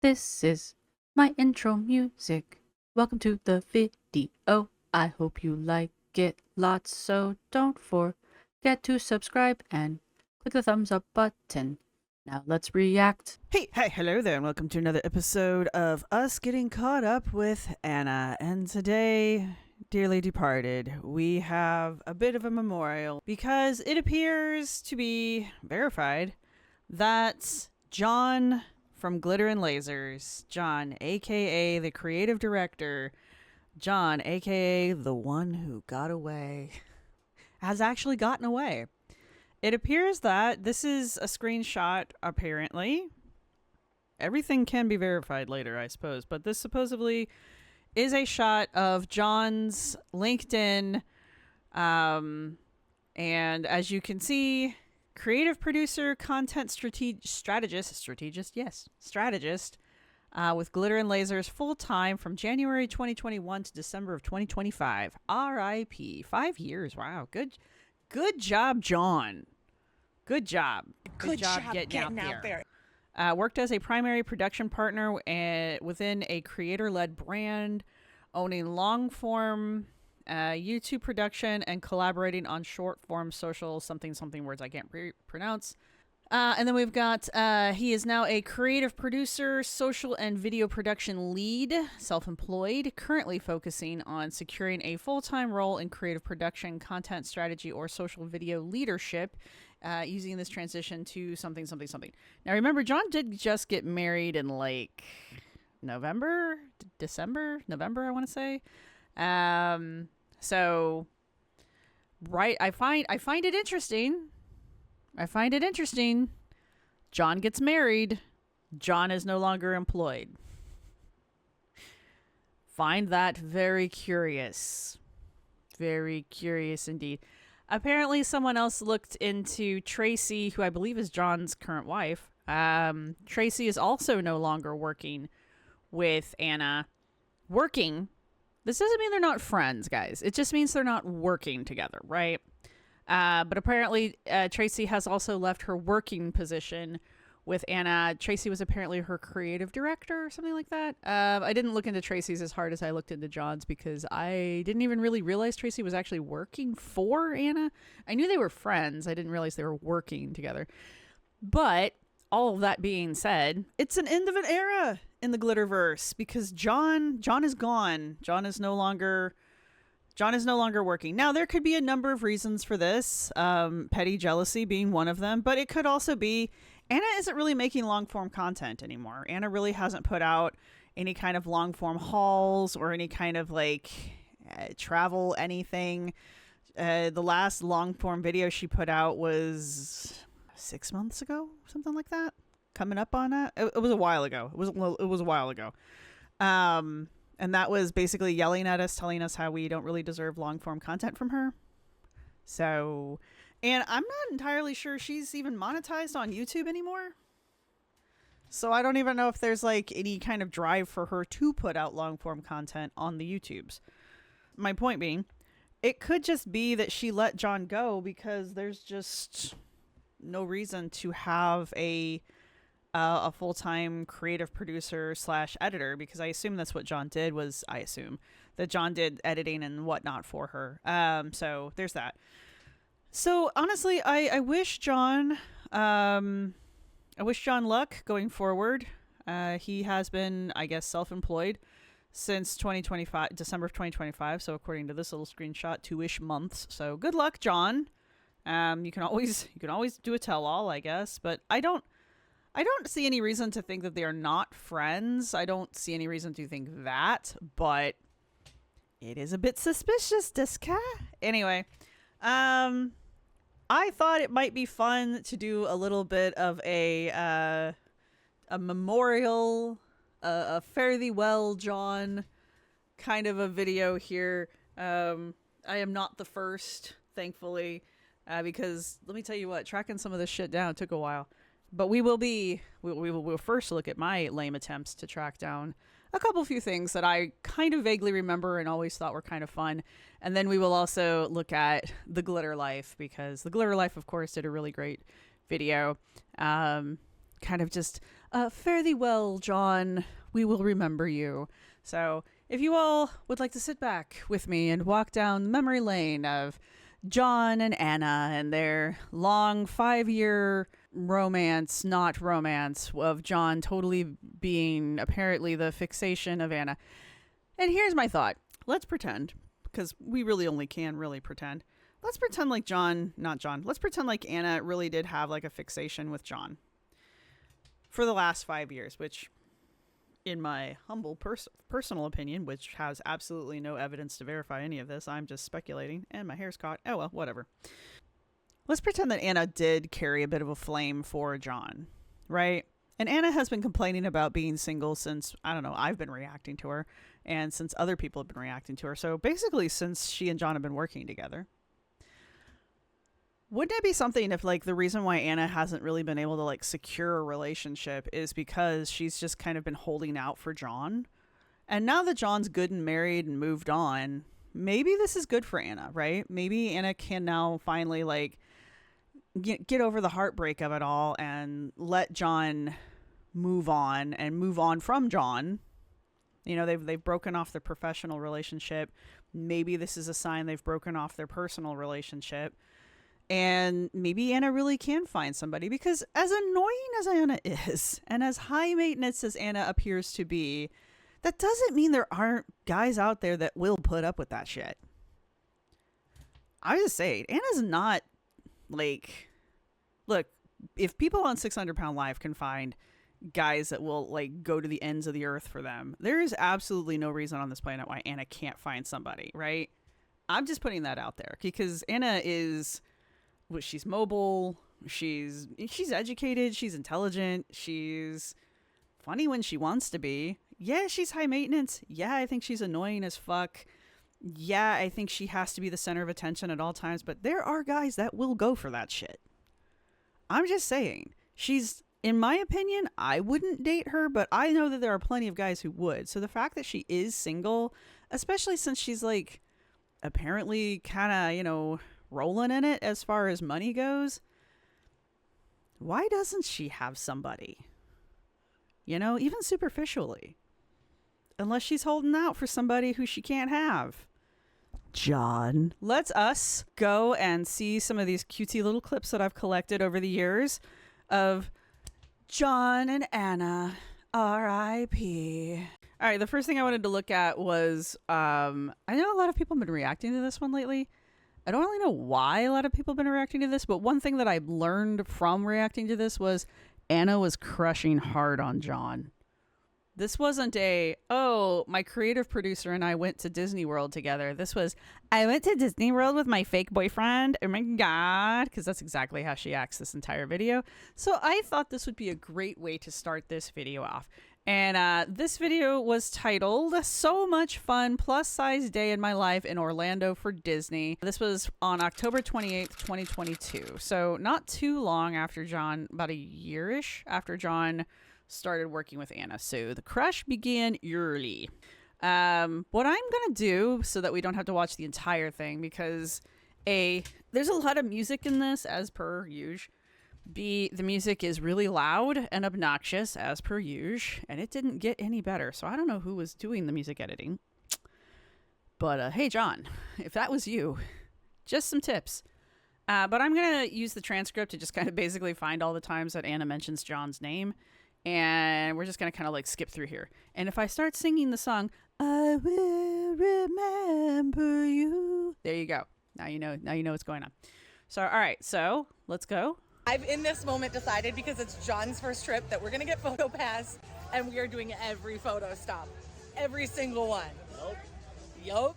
This is my intro music. Welcome to the video. I hope you like it lots, so don't forget to subscribe and click the thumbs up button. Now let's react. Hey, hello there, and welcome to another episode of us getting caught up with Anna. And today, dearly departed, we have a bit of a memorial because it appears to be verified that John from Glitter and Lazers, John, aka the creative director, John, aka the one who got away, has actually gotten away. It appears that this is a screenshot, apparently. Everything can be verified later, I suppose, but this supposedly is a shot of John's LinkedIn. And as you can see, creative producer, content strategist, with Glitter and Lasers full time from January 2021 to December of 2025. R.I.P. 5 years. Wow. Good job, John. Good job. Good job getting out there. Worked as a primary production partner within a creator-led brand, owning long-form YouTube production and collaborating on short-form social something words I can't pronounce. And then we've got, he is now a creative producer, social and video production lead, self-employed, currently focusing on securing a full-time role in creative production, content strategy, or social video leadership, using this transition to something. Now remember, John did just get married in like November, I want to say. So, right, I find it interesting. John gets married. John is no longer employed. Find that very curious. Very curious indeed. Apparently, someone else looked into Tracy, who I believe is John's current wife. Tracy is also no longer working with Anna. Working. This doesn't mean they're not friends, guys. It just means they're not working together, right? But apparently, Tracy has also left her working position with Anna. Tracy was apparently her creative director or something like that. I didn't look into Tracy's as hard as I looked into John's because I didn't even really realize Tracy was actually working for Anna. I knew they were friends. I didn't realize they were working together. But all of that being said, it's an end of an era in the Glitterverse because John is gone. John is no longer working. Now, there could be a number of reasons for this, petty jealousy being one of them, but it could also be Anna isn't really making long-form content anymore. Anna really hasn't put out any kind of long-form hauls or any kind of, travel anything. The last long-form video she put out was 6 months ago, something like that. Coming up on that. It was a while ago. It was a while ago. And that was basically yelling at us, telling us how we don't really deserve long-form content from her. So, and I'm not entirely sure she's even monetized on YouTube anymore. So I don't even know if there's any kind of drive for her to put out long-form content on the YouTubes. My point being, it could just be that she let John go because there's just no reason to have a full-time creative producer / editor, because I assume that's what John did. I assume that John did editing and whatnot for her. So there's that. So honestly, I wish John luck going forward. He has been, I guess, self-employed since 2025, December of 2025. So according to this little screenshot, 2-ish months. So good luck, John. You can always do a tell-all, I guess, but I don't see any reason to think that they are not friends. I don't see any reason to think that, but it is a bit suspicious, Diska. Anyway, I thought it might be fun to do a little bit of a memorial, a fare thee well, John, kind of a video here. I am not the first, thankfully, because let me tell you what, tracking some of this shit down took a while. But we'll first look at my lame attempts to track down a few things that I kind of vaguely remember and always thought were kind of fun. And then we will also look at the Glitter Life, because the Glitter Life, of course, did a really great video. Kind of just Fare thee well, John. We will remember you. So, if you all would like to sit back with me and walk down memory lane of John and Anna and their long 5-year romance, not romance, of John totally being apparently the fixation of Anna. And here's my thought. Let's pretend, because we really only can really pretend. Let's pretend like let's pretend like Anna really did have like a fixation with John for the last 5 years, which in my humble personal opinion, which has absolutely no evidence to verify any of this, I'm just speculating, and my hair's caught. Oh well, whatever. Let's pretend that Anna did carry a bit of a flame for John, right? And Anna has been complaining about being single since, I don't know, I've been reacting to her, and since other people have been reacting to her. So basically since she and John have been working together. Wouldn't it be something if, like, the reason why Anna hasn't really been able to, like, secure a relationship is because she's just kind of been holding out for John? And now that John's good and married and moved on, maybe this is good for Anna, right? Maybe Anna can now finally, like, get over the heartbreak of it all and let John move on and move on from John. You know, they've broken off their professional relationship. Maybe this is a sign they've broken off their personal relationship. And maybe Anna really can find somebody, because as annoying as Anna is, and as high maintenance as Anna appears to be, that doesn't mean there aren't guys out there that will put up with that shit. I just say, Anna's not, like, look, if people on 600 Pound Life can find guys that will, like, go to the ends of the earth for them, there is absolutely no reason on this planet why Anna can't find somebody, right? I'm just putting that out there, because Anna is... well, she's mobile, she's educated, she's intelligent, she's funny when she wants to be. Yeah, she's high maintenance. Yeah, I think she's annoying as fuck. Yeah, I think she has to be the center of attention at all times, but there are guys that will go for that shit. I'm just saying, she's, in my opinion, I wouldn't date her, but I know that there are plenty of guys who would. So the fact that she is single, especially since she's, like, apparently kind of, you know, rolling in it as far as money goes, why doesn't she have somebody? You know, even superficially. Unless she's holding out for somebody who she can't have. John. Let's us go and see some of these cutesy little clips that I've collected over the years of John and Anna, R.I.P. All right, the first thing I wanted to look at was, I know a lot of people have been reacting to this one lately. I don't really know why a lot of people have been reacting to this, but one thing that I learned from reacting to this was Anna was crushing hard on John. This wasn't my creative producer and I went to Disney World together. This was, I went to Disney World with my fake boyfriend. Oh my God. Because that's exactly how she acts this entire video. So I thought this would be a great way to start this video off. And this video was titled So Much Fun Plus Size Day in My Life in Orlando for Disney. This was on October 28th, 2022. So not too long after John, about a year-ish after John started working with Anna. So the crush began early. What I'm going to do, so that we don't have to watch the entire thing, because A, there's a lot of music in this as per usual. B, the music is really loud and obnoxious as per usual, and it didn't get any better. So I don't know who was doing the music editing. But hey, John, if that was you, just some tips. But I'm going to use the transcript to just kind of basically find all the times that Anna mentions John's name. And we're just going to kind of like skip through here. And if I start singing the song, I will remember you. There you go. Now you know what's going on. So, all right. So let's go. I've in this moment decided, because it's John's first trip, that we're going to get photo pass, and we are doing every photo stop. Every single one. Yup.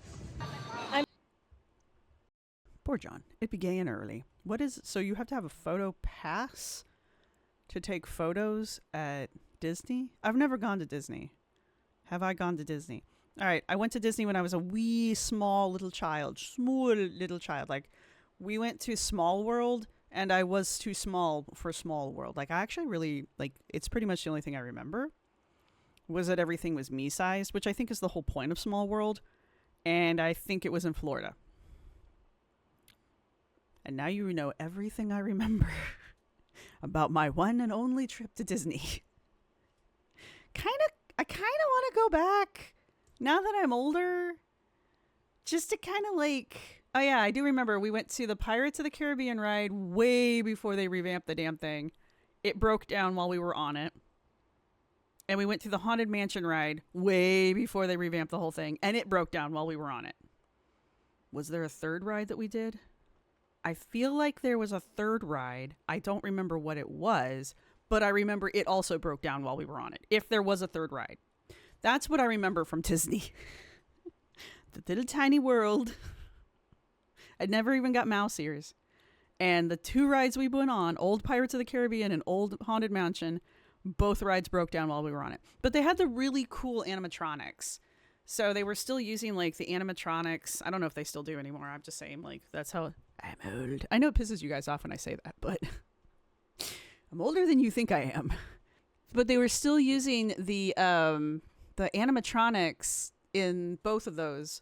Poor John. It began early. So you have to have a photo pass to take photos at Disney? I've never gone to Disney. Have I gone to Disney? All right. I went to Disney when I was a wee, small little child. Like, we went to Small World, and I was too small for Small World. Like, I actually really, like, it's pretty much the only thing I remember was that everything was me-sized, which I think is the whole point of Small World. And I think it was in Florida. And now you know everything I remember about my one and only trip to Disney. I kind of want to go back now that I'm older, just to kind of like. Oh yeah, I do remember we went to the Pirates of the Caribbean ride way before they revamped the damn thing. It broke down while we were on it. And we went to the Haunted Mansion ride way before they revamped the whole thing, and it broke down while we were on it. Was there a third ride that we did? I feel like there was a third ride. I don't remember what it was, but I remember it also broke down while we were on it, if there was a third ride. That's what I remember from Disney. The little tiny world. I never even got mouse ears. And the two rides we went on, Old Pirates of the Caribbean and Old Haunted Mansion, both rides broke down while we were on it. But they had the really cool animatronics. So they were still using like the animatronics. I don't know if they still do anymore. I'm just saying like that's how I'm old. I know it pisses you guys off when I say that, but I'm older than you think I am. But they were still using the animatronics in both of those.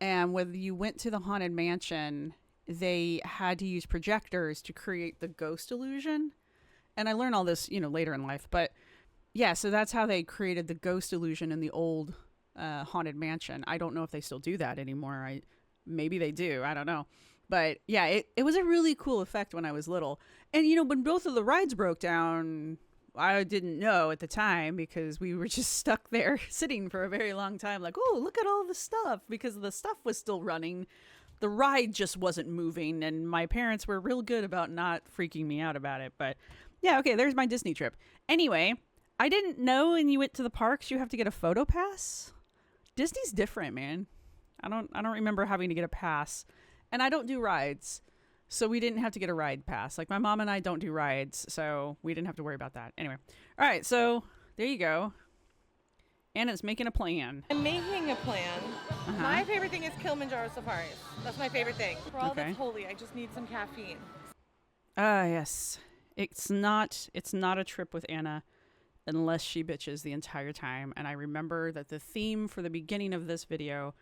And when you went to the Haunted Mansion, they had to use projectors to create the ghost illusion. And I learned all this, later in life. But yeah, so that's how they created the ghost illusion in the old Haunted Mansion. I don't know if they still do that anymore. Maybe they do. I don't know. But yeah, it was a really cool effect when I was little. And, when both of the rides broke down, I didn't know at the time because we were just stuck there sitting for a very long time. Like, oh, look at all the stuff, because the stuff was still running. The ride just wasn't moving. And my parents were real good about not freaking me out about it. But yeah, okay, there's my Disney trip. Anyway, I didn't know when you went to the parks you have to get a photo pass. Disney's different, man. I don't remember having to get a pass. And I don't do rides. So we didn't have to get a ride pass. Like my mom and I don't do rides, so we didn't have to worry about that. Anyway. All right, so there you go. Anna's making a plan. I'm making a plan. My favorite thing is Kilimanjaro safaris. That's my favorite thing. For all that's holy, I just need some caffeine. Ah, yes. It's not a trip with Anna unless she bitches the entire time. And I remember that the theme for the beginning of this video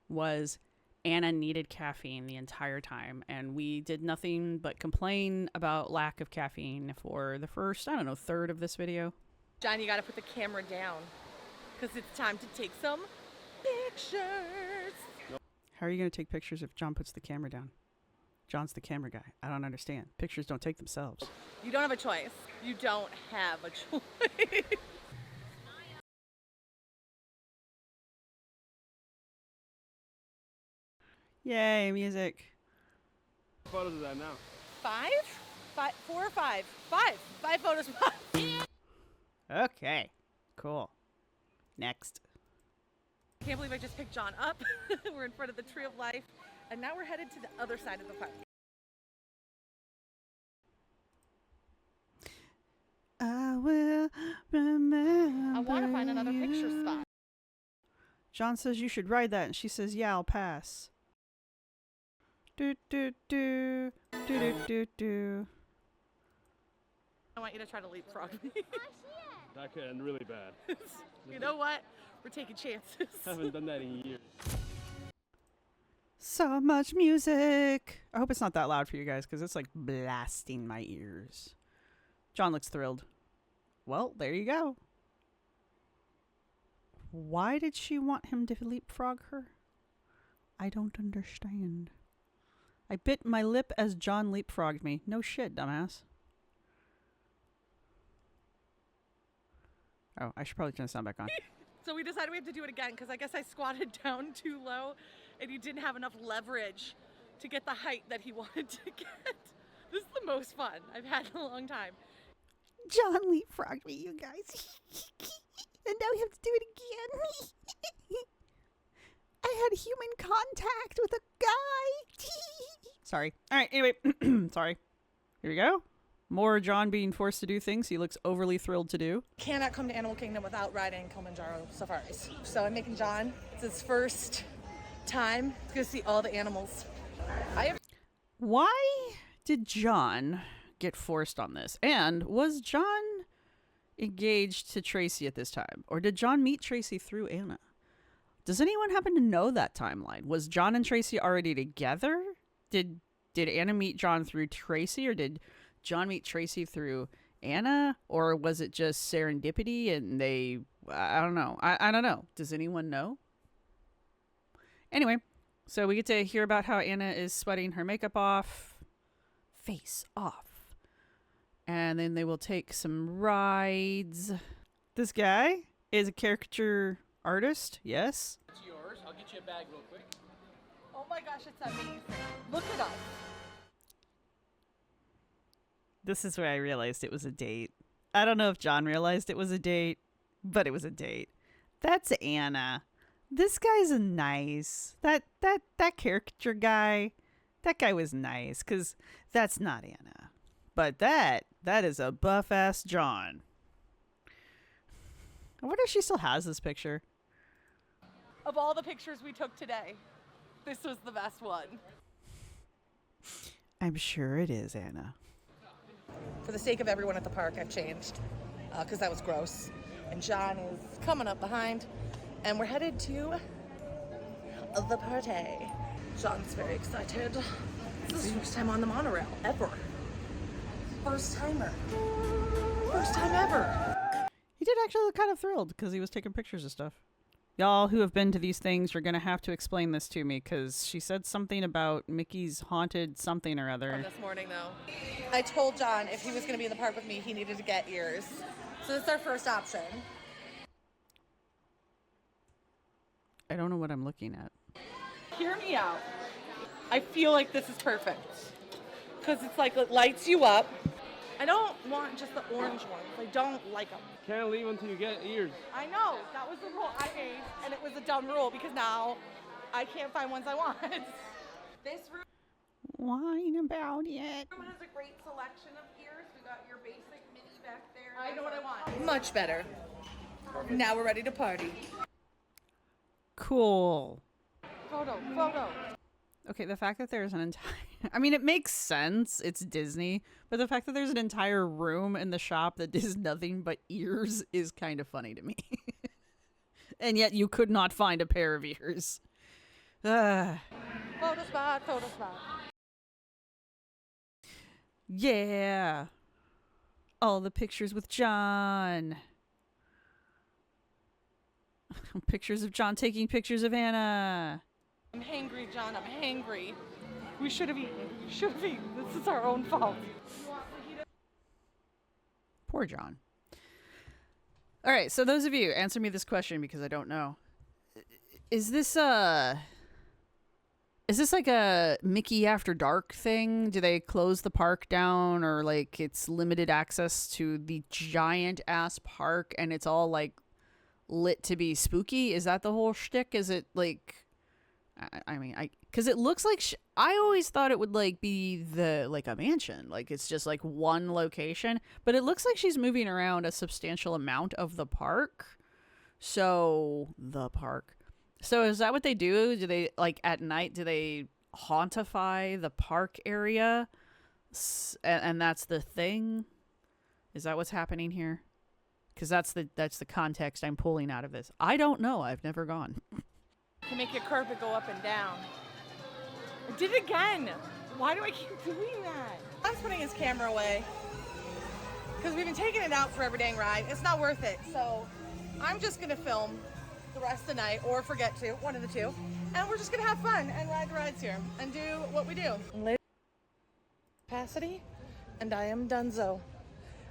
was Anna needed caffeine the entire time. And we did nothing but complain about lack of caffeine for the first, third of this video. John, you got to put the camera down because it's time to take some pictures. How are you going to take pictures if John puts the camera down? John's the camera guy. I don't understand. Pictures don't take themselves. You don't have a choice. You don't have a choice. Yay, music. What photos is that now? 5? 4 or 5? 5 photos. Okay, cool. Next. I can't believe I just picked John up. We're in front of the Tree of Life, and now we're headed to the other side of the park. I will remember. I want to find another picture spot. John says you should ride that, and she says, yeah, I'll pass. Do, do, do, do, do, do, do. I want you to try to leapfrog me. That could end really bad. You know what? We're taking chances. I haven't done that in years. So much music. I hope it's not that loud for you guys because it's like blasting my ears. John looks thrilled. Well, there you go. Why did she want him to leapfrog her? I don't understand. I bit my lip as John leapfrogged me. No shit, dumbass. Oh, I should probably turn the sound back on. So we decided we have to do it again because I guess I squatted down too low and he didn't have enough leverage to get the height that he wanted to get. This is the most fun I've had in a long time. John leapfrogged me, you guys. And now we have to do it again. I had human contact with a guy. Sorry. All right, anyway. Sorry. Here we go. More John being forced to do things he looks overly thrilled to do. Cannot come to Animal Kingdom without riding Kilimanjaro safaris. So I'm making John. It's his first time to see all the animals. Why did John get forced on this? And was John engaged to Tracy at this time? Or did John meet Tracy through Anna? Does anyone happen to know that timeline? Was John and Tracy already together? Did Anna meet John through Tracy, or did John meet Tracy through Anna? Or was it just serendipity and they I don't know. I don't know. Does anyone know? Anyway, so we get to hear about how Anna is sweating her makeup off. Face off. And then they will take some rides. This guy is a caricature artist, yes? It's yours. I'll get you a bag real quick. Oh my gosh, it's amazing. Look at us. This is where I realized it was a date. I don't know if John realized it was a date, but it was a date. That's Anna. This guy's nice. That caricature guy, that guy was nice, because that's not Anna. But that is a buff-ass John. I wonder if she still has this picture. Of all the pictures we took today, this was the best one. I'm sure it is, Anna. For the sake of everyone at the park, I've changed because that was gross. And John is coming up behind, and we're headed to the party. John's very excited. This is the first time on the monorail ever. First timer. First time ever. He did actually look kind of thrilled because he was taking pictures of stuff. Y'all who have been to these things, you're going to have to explain this to me because she said something about Mickey's haunted something or other. This morning, though, I told John if he was going to be in the park with me, he needed to get ears. So this is our first option. I don't know what I'm looking at. Hear me out. I feel like this is perfect because it's like it lights you up. I don't want just the orange ones. I don't like them. Can't leave until you get ears. I know. That was the rule I made, and it was a dumb rule because now I can't find ones I want. This room Whine about it. has a great selection of ears. We got your basic mini back there. I know what I want. Much better. Now we're ready to party. Cool. Photo. Okay, the fact that there's an entire... I mean, it makes sense. It's Disney. But the fact that there's an entire room in the shop that does nothing but ears is kind of funny to me. And yet you could not find a pair of ears. Photo spot. Yeah. All the pictures with John. Pictures of John taking pictures of Anna. I'm hangry, John. I'm hangry. We should have eaten. This is our own fault. Poor John. All right, so those of you, answer me this question because I don't know. Is this like a Mickey After Dark thing? Do they close the park down, or like it's limited access to the giant ass park and it's all like lit to be spooky? Is that the whole shtick? Is it like, because it looks like I always thought it would like be like a mansion, like it's just like one location, but it looks like she's moving around a substantial amount of the park. So is that what they do? Do they like at night? Do they hauntify the park area? And that's the thing. Is that what's happening here? Because that's the context I'm pulling out of this. I don't know. I've never gone. To make your carpet go up and down. I did it again. Why do I keep doing that? I'm putting his camera away because we've been taking it out for every dang ride. It's not worth it. So I'm just gonna film the rest of the night, or forget to, one of the two, and we're just gonna have fun and ride the rides here and do what we do. Capacity, and I am donezo.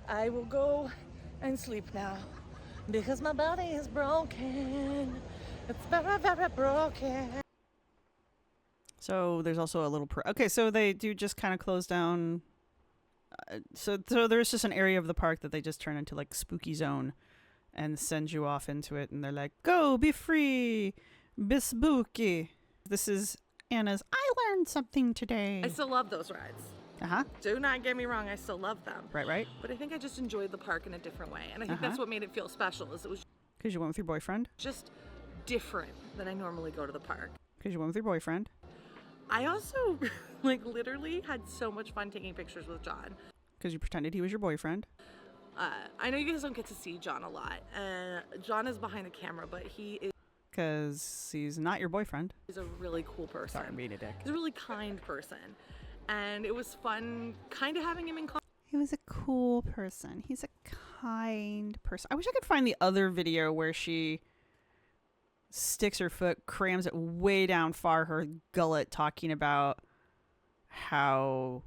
I will go and sleep now because my body is broken. It's very, very broken. So there's also a little... okay, so they do just kind of close down... So there's just an area of the park that they just turn into like spooky zone and send you off into it, and they're like, go, be free, be spooky. This is Anna's I learned something today. I still love those rides. Uh-huh. Do not get me wrong, I still love them. Right. But I think I just enjoyed the park in a different way. And I think that's what made it feel special, is it was Because you went with your boyfriend? just different than I normally go to the park. Because you went with your boyfriend? I also, like, literally had so much fun taking pictures with John. Because you pretended he was your boyfriend? I know you guys don't get to see John a lot. John is behind the camera, but he is Because he's not your boyfriend. a really cool person. Sorry, I'm being a dick. He's a really kind person. And it was fun kind of having him in He was a cool person. He's a kind person. I wish I could find the other video where she sticks her foot, crams it way down far her gullet, talking about how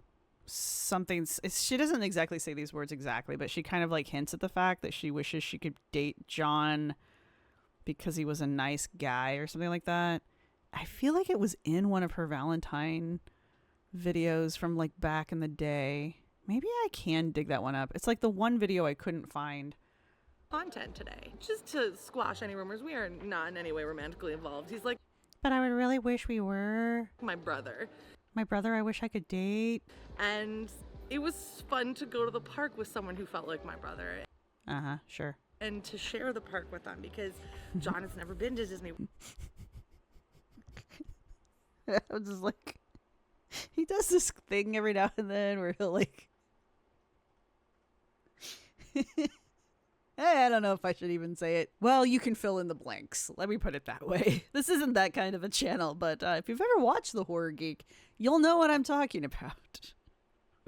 she doesn't exactly say these words exactly, but she kind of like hints at the fact that she wishes she could date John because he was a nice guy or something like that. I feel like it was in one of her Valentine videos from like back in the day. Maybe I can dig that one up. It's like the one video I couldn't find. Content today, just to squash any rumors. We are not in any way romantically involved. He's like, But I would really wish we were. my brother. My brother I wish I could date. And it was fun to go to the park with someone who felt like my brother. Uh-huh, sure. And to share the park with them because John has never been to Disney. I was just like, he does this thing every now and then where he'll like, I don't know if I should even say it. Well, you can fill in the blanks. Let me put it that way. This isn't that kind of a channel, but if you've ever watched The Horror Geek, you'll know what I'm talking about.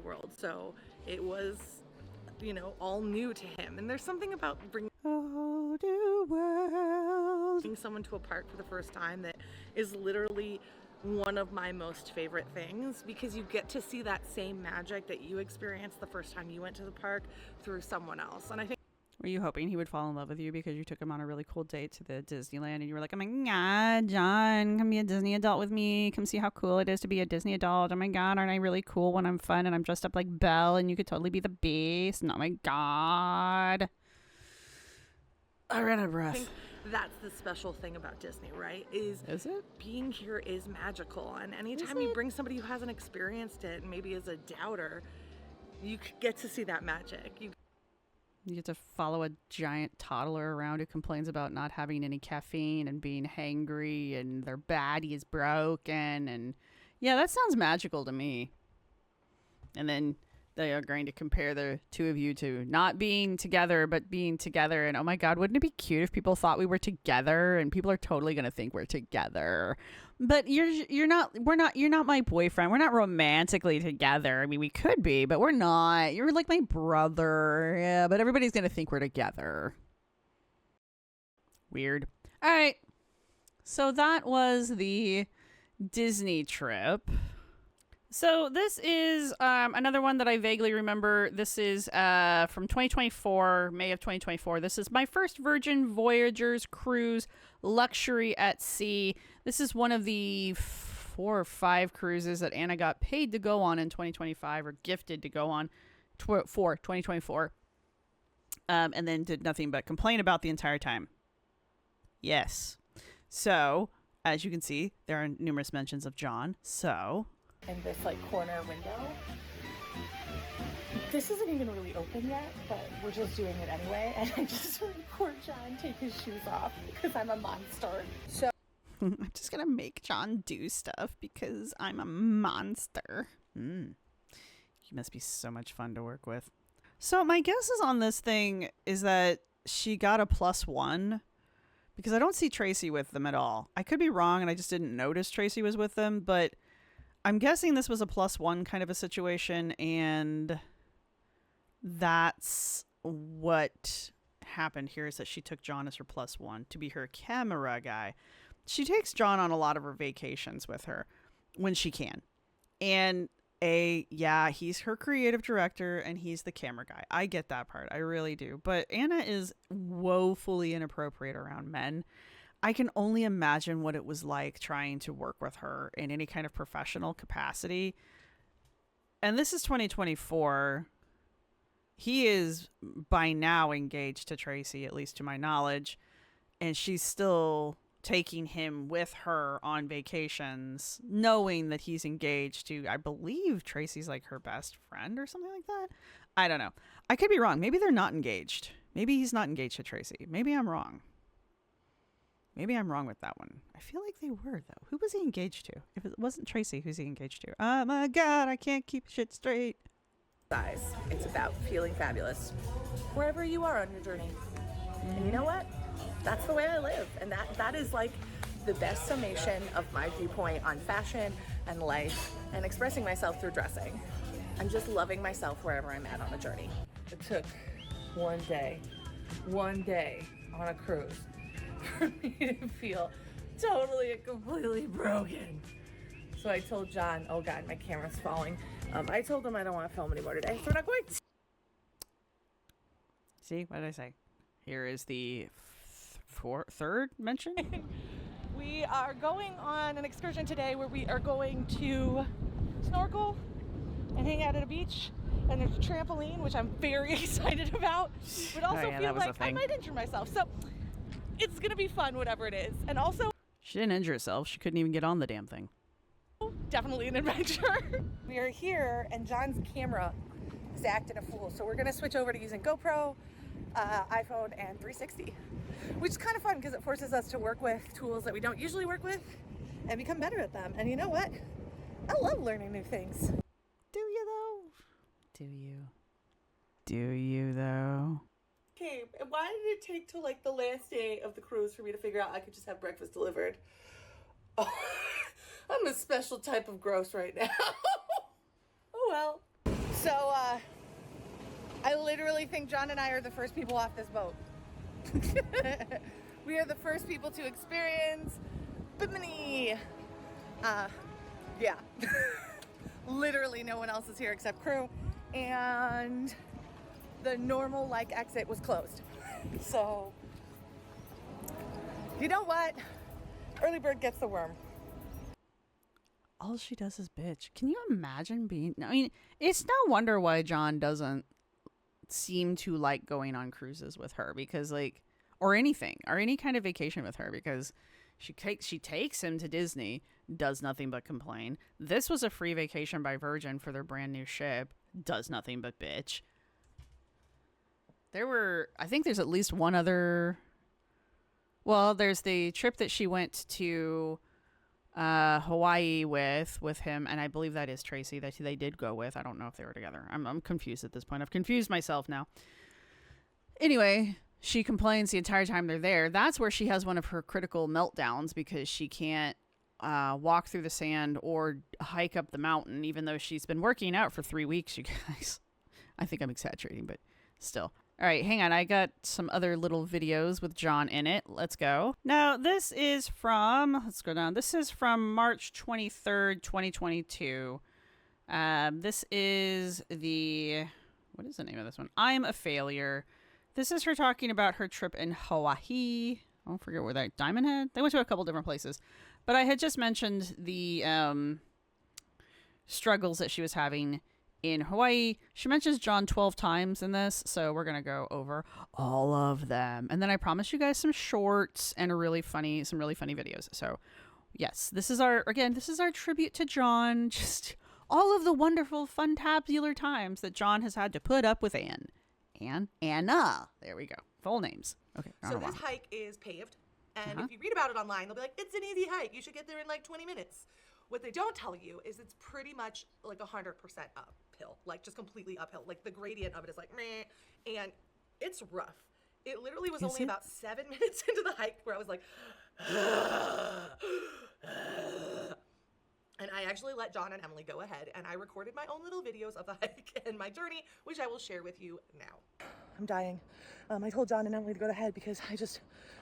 World. So it was, all new to him. And there's something about bringing someone to a park for the first time that is literally one of my most favorite things, because you get to see that same magic that you experienced the first time you went to the park through someone else. And I think, were you hoping he would fall in love with you because you took him on a really cool date to the Disneyland and you were like, oh my God, John, come be a Disney adult with me. Come see how cool it is to be a Disney adult. Oh my God, aren't I really cool when I'm fun and I'm dressed up like Belle and you could totally be the Beast? And oh my God. I ran out of breath. I think that's the special thing about Disney, right? Is it? Being here is magical. And anytime you bring somebody who hasn't experienced it and maybe is a doubter, you get to see that magic. You get to follow a giant toddler around who complains about not having any caffeine and being hangry and their baddie is broken. And yeah, that sounds magical to me. And then they are going to compare the two of you to not being together, but being together. And oh my God, wouldn't it be cute if people thought we were together? And people are totally going to think we're together. But you're not my boyfriend. We're not romantically together. I mean, we could be, but we're not. You're like my brother. Yeah, but everybody's going to think we're together. Weird. All right. So that was the Disney trip. So this is another one that I vaguely remember. This is from 2024, May of 2024. This is my first Virgin Voyagers cruise, luxury at sea. This is one of the 4 or 5 cruises that Anna got paid to go on in 2025 or gifted to go on for 2024. And then did nothing but complain about the entire time. Yes. So, as you can see, there are numerous mentions of John. So... in this corner window. This isn't even really open yet, but we're just doing it anyway. And I just record John take his shoes off because I'm a monster. So I'm just gonna make John do stuff because I'm a monster. He must be so much fun to work with. So my guesses on this thing is that she got a +1 because I don't see Tracy with them at all. I could be wrong and I just didn't notice Tracy was with them, but I'm guessing this was a +1 kind of a situation, and that's what happened here is that she took John as her +1 to be her camera guy. She takes John on a lot of her vacations with her when she can. And he's her creative director and he's the camera guy. I get that part. I really do. But Anna is woefully inappropriate around men. I can only imagine what it was like trying to work with her in any kind of professional capacity. And this is 2024. He is by now engaged to Tracy, at least to my knowledge. And she's still taking him with her on vacations, knowing that he's engaged to, I believe Tracy's like her best friend or something like that. I don't know. I could be wrong. Maybe they're not engaged. Maybe he's not engaged to Tracy. Maybe I'm wrong. Maybe I'm wrong with that one. I feel like they were, though. Who was he engaged to? If it wasn't Tracy, who's he engaged to? Oh my God, I can't keep shit straight. it's about feeling fabulous wherever you are on your journey. And you know what? That's the way I live. And that is the best summation of my viewpoint on fashion and life and expressing myself through dressing. I'm just loving myself wherever I'm at on the journey. It took one day on a cruise for me to feel totally and completely broken. So I told John, oh God, my camera's falling. I told him I don't want to film anymore today, so we're not going to. See, what did I say? Here is the third mention. We are going on an excursion today where we are going to snorkel and hang out at a beach. And there's a trampoline, which I'm very excited about, but also feel like I might injure myself. So it's gonna be fun, whatever it is. And also, she didn't injure herself. She couldn't even get on the damn thing. definitely an adventure. We are here, and John's camera is acting a fool. So we're gonna switch over to using GoPro, iPhone, and 360, which is kind of fun because it forces us to work with tools that we don't usually work with and become better at them. And you know what? I love learning new things. Do you though? Do you? Do you though? Okay, and why did it take till like the last day of the cruise for me to figure out I could just have breakfast delivered? Oh, I'm a special type of gross right now. Oh well. So, I literally think John and I are the first people off this boat. We are the first people to experience Bimini. Yeah. Literally no one else is here except crew. And the normal exit was closed. So, you know what? Early bird gets the worm. All she does is bitch. Can you imagine being... I mean, it's no wonder why John doesn't seem to like going on cruises with her, because or anything, or any kind of vacation with her, because she takes him to Disney, does nothing but complain. This was a free vacation by Virgin for their brand new ship, does nothing but bitch. I think there's at least one other... Well, there's the trip that she went to Hawaii with him, and I believe that is Tracy that they did go with. I don't know if they were together. I'm confused at this point. I've confused myself now. Anyway, she complains the entire time they're there. That's where she has one of her critical meltdowns, because she can't walk through the sand or hike up the mountain, even though she's been working out for 3 weeks, you guys. I think I'm exaggerating, but still. All right, hang on. I got some other little videos with John in it. Let's go. Now, this is from, let's go down. This is from March 23rd, 2022. This is what is the name of this one? I'm a Failure. This is her talking about her trip in Hawaii. I don't forget where that Diamond Head. They went to a couple different places. But I had just mentioned the struggles that she was having in Hawaii. She mentions John 12 times in this, so we're going to go over all of them. And then I promise you guys some shorts and some really funny videos. So yes, this is our tribute to John. Just all of the wonderful, fun-tabular times that John has had to put up with Anna. There we go. Full names. Okay. So this hike is paved. And if you read about it online, they'll be like, it's an easy hike. You should get there in 20 minutes. What they don't tell you is it's pretty much 100% uphill, just completely uphill. The gradient of it is meh, and it's rough. It literally was only about 7 minutes into the hike where I was like, and I actually let John and Emily go ahead, and I recorded my own little videos of the hike and my journey, which I will share with you now. I'm dying. I told John and Emily to go ahead because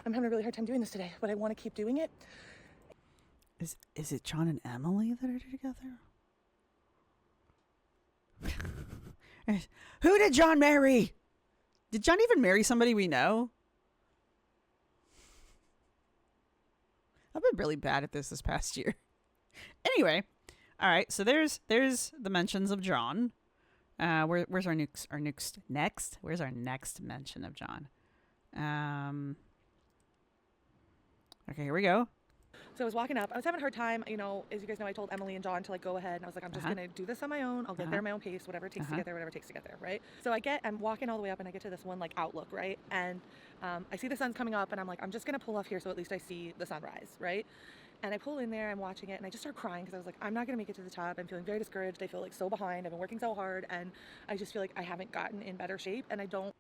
I'm having a really hard time doing this today, but I want to keep doing it. Is it John and Emily that are together? Who did John marry? Did John even marry somebody we know? I've been really bad at this past year. Anyway, all right. So there's the mentions of John. Where's our next? Where's our next mention of John? Okay, here we go. So I was walking up. I was having a hard time. As you guys know, I told Emily and John to go ahead. And I was like, I'm just going to do this on my own. I'll get there at my own pace, whatever it takes to get there, right? So I'm walking all the way up and I get to this one outlook, right? And I see the sun's coming up and I'm like, I'm just going to pull off here so at least I see the sunrise, right? And I pull in there, I'm watching it, and I just start crying because I was like, I'm not going to make it to the top. I'm feeling very discouraged. I feel so behind. I've been working so hard and I just feel like I haven't gotten in better shape and I don't.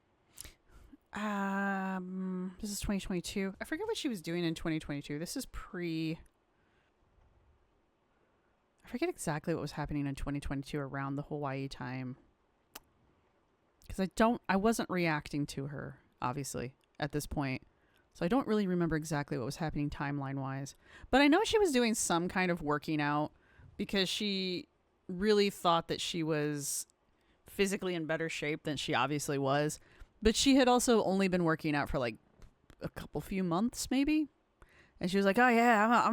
This is 2022. I forget what she was doing in 2022. This is forget exactly what was happening in 2022 around the Hawaii time. Because I wasn't reacting to her, obviously, at this point. So I don't really remember exactly what was happening timeline-wise. But I know she was doing some kind of working out because she really thought that she was physically in better shape than she obviously was. But she had also only been working out for like a few months, maybe. And she was like, oh yeah,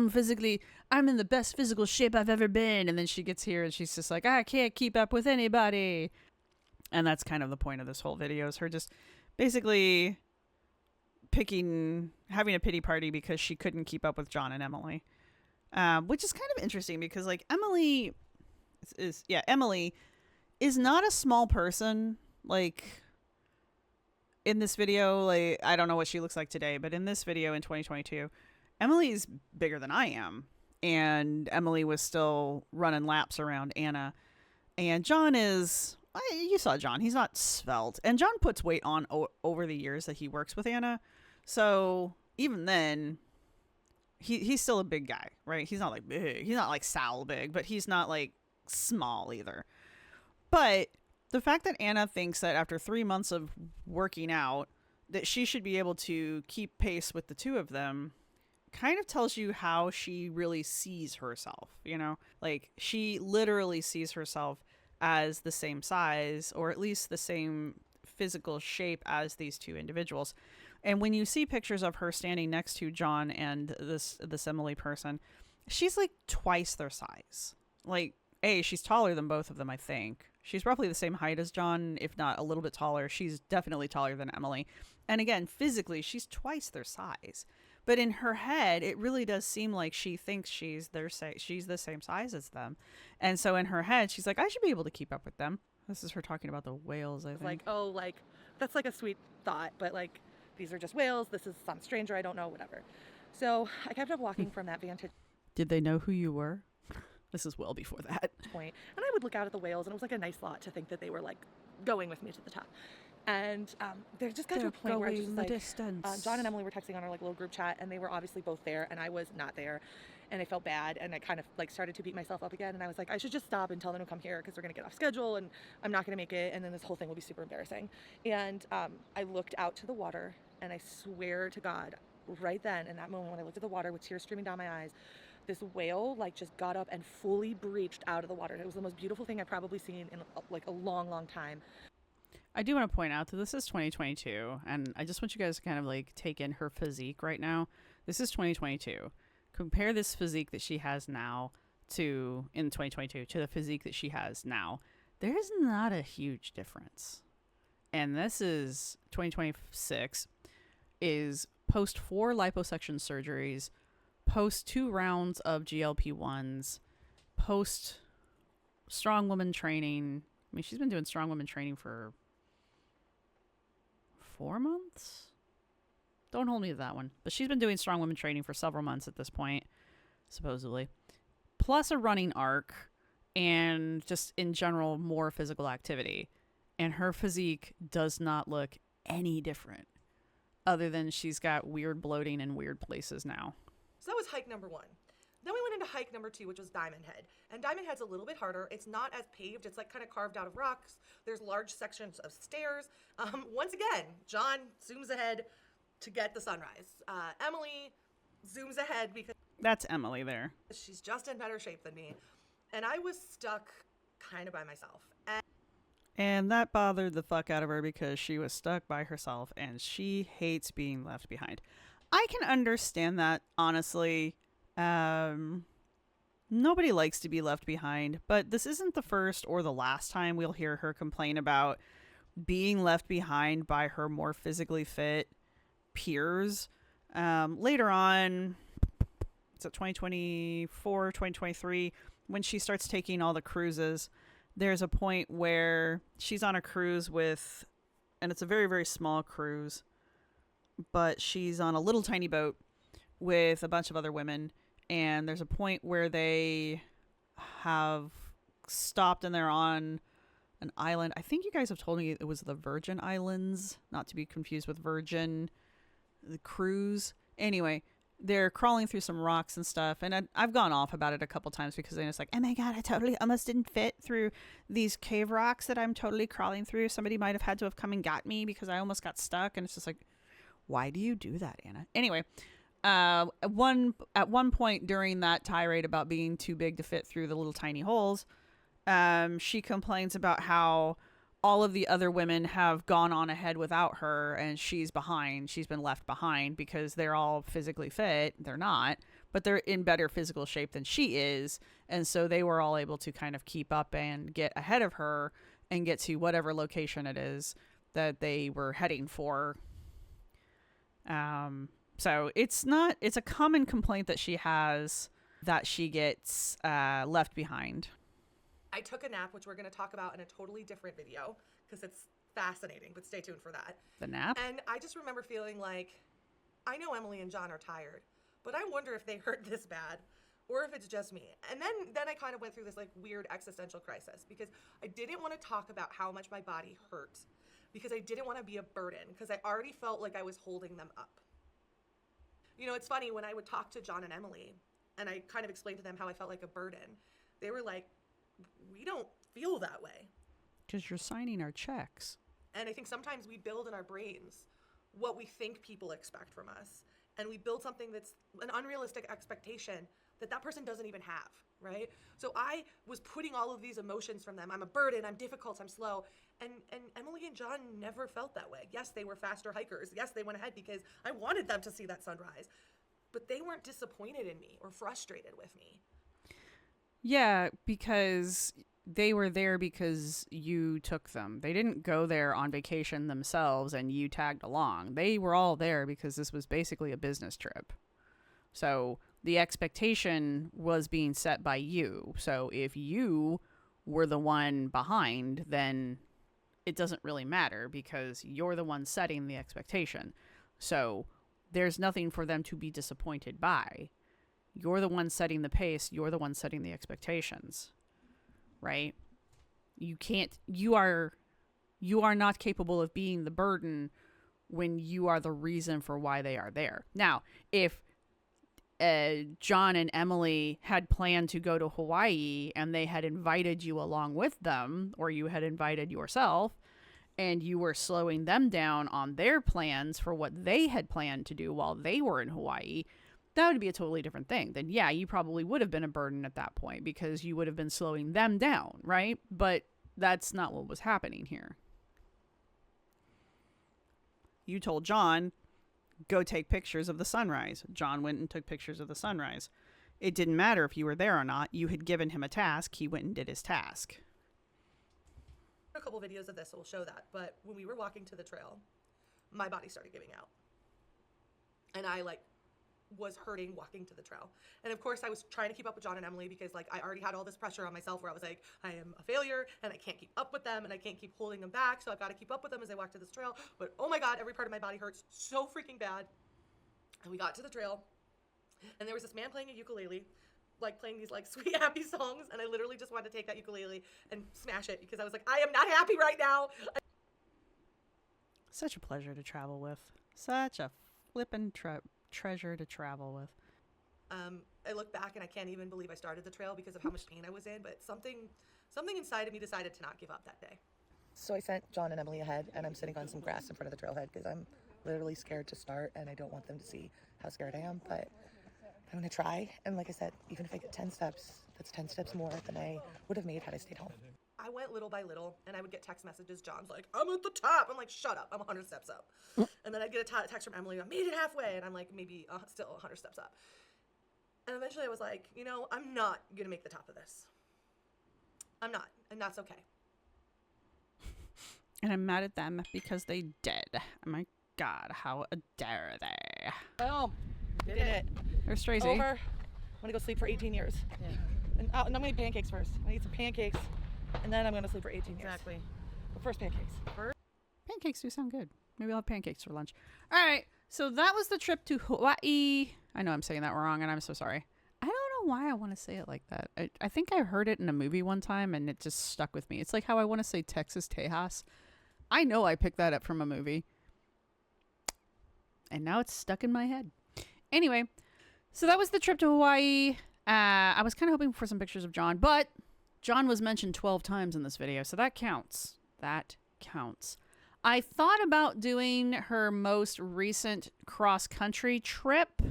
I'm in the best physical shape I've ever been. And then she gets here and she's just like, I can't keep up with anybody. And that's kind of the point of this whole video, is her just basically having a pity party because she couldn't keep up with John and Emily. Which is kind of interesting because like Emily is not a small person. Like in this video, like I don't know what she looks like today, but in this video in 2022, Emily's bigger than I am. And Emily was still running laps around Anna. And John you saw John. He's not svelte. And John puts weight on over the years that he works with Anna. So even then, he's still a big guy, right? He's not like big. He's not like Sal big, but he's not like small either. But the fact that Anna thinks that after 3 months of working out, that she should be able to keep pace with the two of them kind of tells you how she really sees herself, you know? Like, she literally sees herself as the same size, or at least the same physical shape as these two individuals. And when you see pictures of her standing next to John and this Emily person, she's like twice their size. Like, she's taller than both of them, I think. She's roughly the same height as John, if not a little bit taller. She's definitely taller than Emily. And again, physically, she's twice their size. But in her head, it really does seem like she thinks she's the same size as them. And so in her head, she's like, I should be able to keep up with them. This is her talking about the whales, I think. Like, oh, like, that's like a sweet thought, but like, these are just whales. This is some stranger I don't know, whatever. So I kept up walking from that vantage Did they know who you were? This is well before that point. And I would look out at the whales, and it was like a nice thought to think that they were like going with me to the top. And they just got to a point where I was just like, distance. John and Emily were texting on our like little group chat, and they were obviously both there, and I was not there, and I felt bad, and I kind of like started to beat myself up again, and I was like, I should just stop and tell them to come here because we're gonna get off schedule, and I'm not gonna make it, and then this whole thing will be super embarrassing. And I looked out to the water, and I swear to God, right then in that moment when I looked at the water with tears streaming down my eyes, this whale like just got up and fully breached out of the water. It was the most beautiful thing I've probably seen in like a long, long time. I do want to point out that this is 2022, and I just want you guys to kind of like take in her physique right now. This is 2022. Compare this physique that she has now in 2022 to the physique that she has now. There is not a huge difference. And this is 2026, is post 4 liposuction surgeries, post 2 rounds of GLP-1s, post strong woman training. I mean, she's been doing strong woman training for 4 months? Don't hold me to that one. But she's been doing strong woman training for several months at this point, supposedly. Plus a running arc and just in general more physical activity. And her physique does not look any different, other than she's got weird bloating in weird places now. So that was hike number 1. Then we went into hike number 2, which was Diamond Head. And Diamond Head's a little bit harder. It's not as paved. It's like kind of carved out of rocks. There's large sections of stairs. Once again, John zooms ahead to get the sunrise. Emily zooms ahead because That's Emily there. she's just in better shape than me. And I was stuck kind of by myself. And that bothered the fuck out of her because she was stuck by herself and she hates being left behind. I can understand that, honestly. Nobody likes to be left behind, but this isn't the first or the last time we'll hear her complain about being left behind by her more physically fit peers. Later on, it's at 2024, 2023, when she starts taking all the cruises, there's a point where she's on a cruise with, and it's a very, very small cruise, but she's on a little tiny boat with a bunch of other women. And there's a point where they have stopped and they're on an island. I think you guys have told me it was the Virgin Islands, not to be confused with Virgin, the cruise. Anyway, they're crawling through some rocks and stuff. And I've gone off about it a couple times because I'm just like, oh my God, I totally almost didn't fit through these cave rocks that I'm totally crawling through. Somebody might have had to have come and got me because I almost got stuck. And it's just like, why do you do that, Anna? Anyway, at one point during that tirade about being too big to fit through the little tiny holes, she complains about how all of the other women have gone on ahead without her and she's behind. She's been left behind because they're all physically fit. They're not, but they're in better physical shape than she is. And so they were all able to kind of keep up and get ahead of her and get to whatever location it is that they were heading for. So it's a common complaint that she has that she gets left behind. I took a nap, which we're going to talk about in a totally different video because it's fascinating, but stay tuned for that. The nap? And I just remember feeling like, I know Emily and John are tired, but I wonder if they hurt this bad or if it's just me. And then I kind of went through this like weird existential crisis because I didn't want to talk about how much my body hurt because I didn't want to be a burden because I already felt like I was holding them up. You know, it's funny when I would talk to John and Emily and I kind of explained to them how I felt like a burden. They were like, we don't feel that way. Because you're signing our checks. And I think sometimes we build in our brains what we think people expect from us. And we build something that's an unrealistic expectation that that person doesn't even have, right? So I was putting all of these emotions from them. I'm a burden, I'm difficult, I'm slow. And Emily and John never felt that way. Yes, they were faster hikers. Yes, they went ahead because I wanted them to see that sunrise. But they weren't disappointed in me or frustrated with me. Yeah, because they were there because you took them. They didn't go there on vacation themselves and you tagged along. They were all there because this was basically a business trip. So the expectation was being set by you. So if you were the one behind, then it doesn't really matter because you're the one setting the expectation. So there's nothing for them to be disappointed by. You're the one setting the pace. You're the one setting the expectations, right? You are not capable of being the burden when you are the reason for why they are there. Now, if John and Emily had planned to go to Hawaii and they had invited you along with them, or you had invited yourself, and you were slowing them down on their plans for what they had planned to do while they were in Hawaii, that would be a totally different thing. Then, yeah, you probably would have been a burden at that point because you would have been slowing them down, right? But that's not what was happening here. You told John, go take pictures of the sunrise. John went and took pictures of the sunrise. It didn't matter if you were there or not. You had given him a task. He went and did his task. A couple videos of this will show that. But when we were walking to the trail, my body started giving out. And I was hurting walking to the trail. And of course I was trying to keep up with John and Emily because I already had all this pressure on myself where I was like, I am a failure and I can't keep up with them and I can't keep holding them back. So I've got to keep up with them as I walk to this trail. But oh my God, every part of my body hurts so freaking bad. And we got to the trail and there was this man playing a ukulele, playing these sweet happy songs. And I literally just wanted to take that ukulele and smash it because I was like, I am not happy right now. Such a pleasure to travel with. Such a flippin' treasure to travel with. I look back and I can't even believe I started the trail because of how much pain I was in, but something inside of me decided to not give up that day. So I sent John and Emily ahead and I'm sitting on some grass in front of the trailhead because I'm literally scared to start and I don't want them to see how scared I am, but I'm gonna try. And like I said, even if I get 10 steps, that's 10 steps more than I would have made had I stayed home. I went little by little and I would get text messages. John's like, I'm at the top. I'm like, shut up. I'm 100 steps up. And then I'd get a text from Emily. I made it halfway. And I'm like, maybe still 100 steps up. And eventually I was like, I'm not going to make the top of this. I'm not. And that's okay. And I'm mad at them because they did. Oh my God, how dare they? Well, did it. They're crazy. Over. I'm going to go sleep for 18 years. Yeah. And I'm going to eat pancakes first. I eat some pancakes. And then I'm going to sleep for 18 years. Exactly. But first pancakes. Pancakes do sound good. Maybe I'll have pancakes for lunch. All right. So that was the trip to Hawaii. I know I'm saying that wrong and I'm so sorry. I don't know why I want to say it like that. I think I heard it in a movie one time and it just stuck with me. It's like how I want to say Texas Tejas. I know I picked that up from a movie. And now it's stuck in my head. Anyway, So that was the trip to Hawaii. I was kind of hoping for some pictures of John, but John was mentioned 12 times in this video, so that counts. That counts. I thought about doing her most recent cross-country trip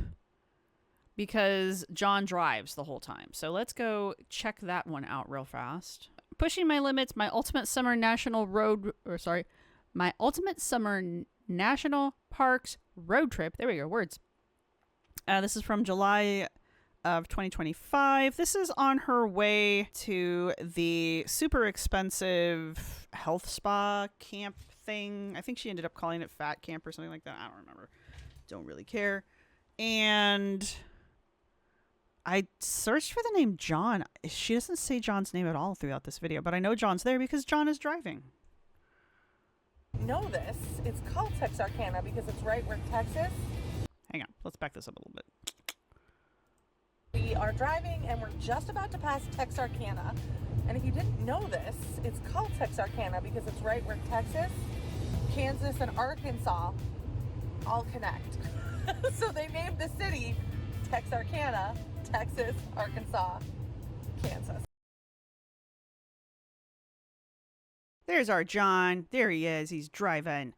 because John drives the whole time. So let's go check that one out real fast. Pushing my limits, my ultimate summer my ultimate summer national parks road trip. There we go, words. This is from July of 2025. This is on her way to the super expensive health spa camp thing. I think she ended up calling it Fat Camp or something like that. I don't remember. Don't really care. And I searched for the name John. She doesn't say John's name at all throughout this video, but I know John's there because John is driving. Know this. It's called Texarkana because it's right where Texas. Hang on. Let's back this up a little bit. We are driving and we're just about to pass Texarkana. And if you didn't know this, it's called Texarkana because it's right where Texas, Kansas, and Arkansas all connect. So they named the city Texarkana, Texas, Arkansas, Kansas. There's our John. There he is. He's driving.